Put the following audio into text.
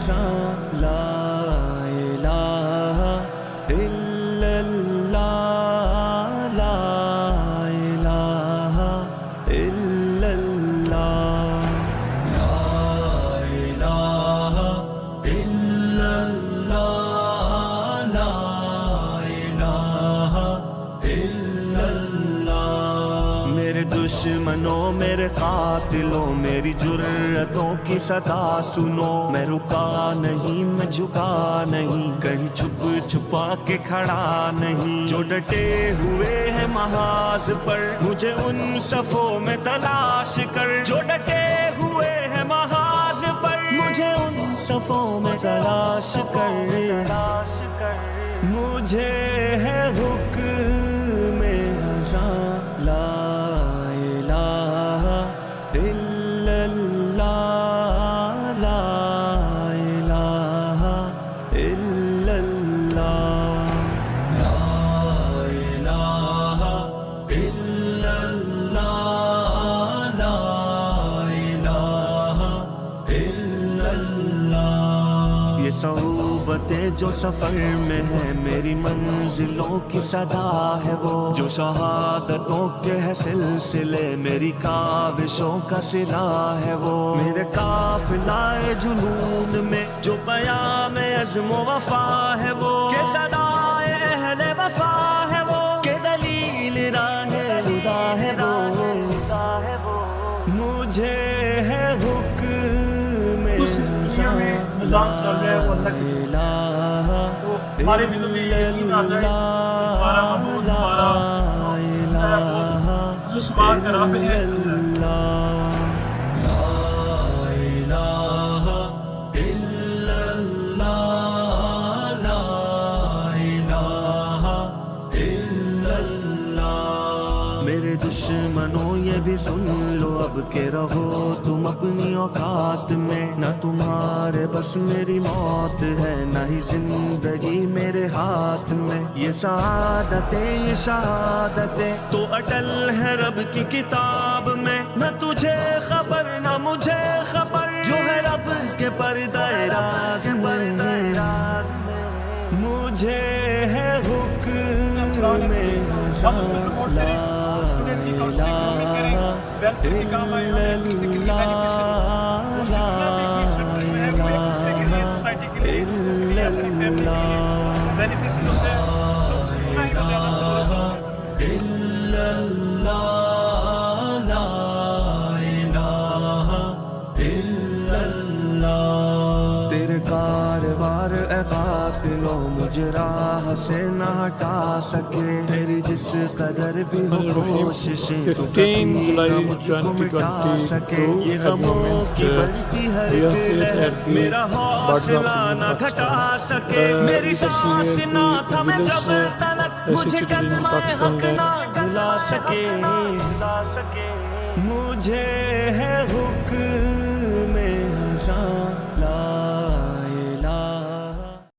अज़ां ला इलाहा इल्लल्लाह ला इलाहा इल्लल्लाह ला इलाहा इल्लल्लाह ला इलाहा इल्लल्लाह। मेरे दुश्मनों मेरे कातिलों मेरी जुर्रतों की सदा सुनो, मैं रुका नहीं मैं झुका नहीं, कहीं छुप छुपा के खड़ा नहीं। जो डटे हुए हैं महाज पर मुझे उन सफों में तलाश कर, जो डटे हुए हैं महाज पर मुझे उन सफों में तलाश कर। मुझे है हुक्म अज़ां ला इलाहा इल्लल्लाह ला इलाहा इल्लल्लाह ला इलाहा इल्लल्लाह ला इलाहा इल्लल्लाह। ये सोबतें जो सफर में है मेरी मंजिलों की सदा है वो, जो शहादतों के है सिलसिले मेरी काविशों का सिला है वो। मेरे काफिलाए जुनून में जो बयां में अज़्म वफा है वो, के सदाए अहले वफा है वो, के दलील राहे खुदा है वो। मुझे है हुक्म उस दुनिया में निज़ाम चल रहा है वो अल्लाह की तो हमारे दिलों में यकीन आ जाए हमारा महबूब हमारा जो समाज का रब है। मेरे दुश्मनों ये भी सुन लो अब के रहो तुम अपनी औकात में, न तुम्हारे बस मेरी मौत है न ही जिंदगी मेरे हाथ में। ये सआदतें ये शहादतें तो अटल है रब की किताब में, न तुझे खबर न मुझे खबर जो है रब के पर्दाए राज में। मुझे है हुक्म अज़ां ला इलाहा इल्लल्लाह ला इलाहा इल्लल्लाह। तेरे कारवार ए कातिलों मुझे राह से न हटा सके, तेरी जिस कदर भी हो कोशिशें तो कभी न मुझको मिटा सके। ये गमों की बढ़ती हर लहर मेरा हौसला न घटा सके, मेरी सांस ना थमे जब तलक मुझे कलमा हक ना भुला सके। मुझे है हुक्म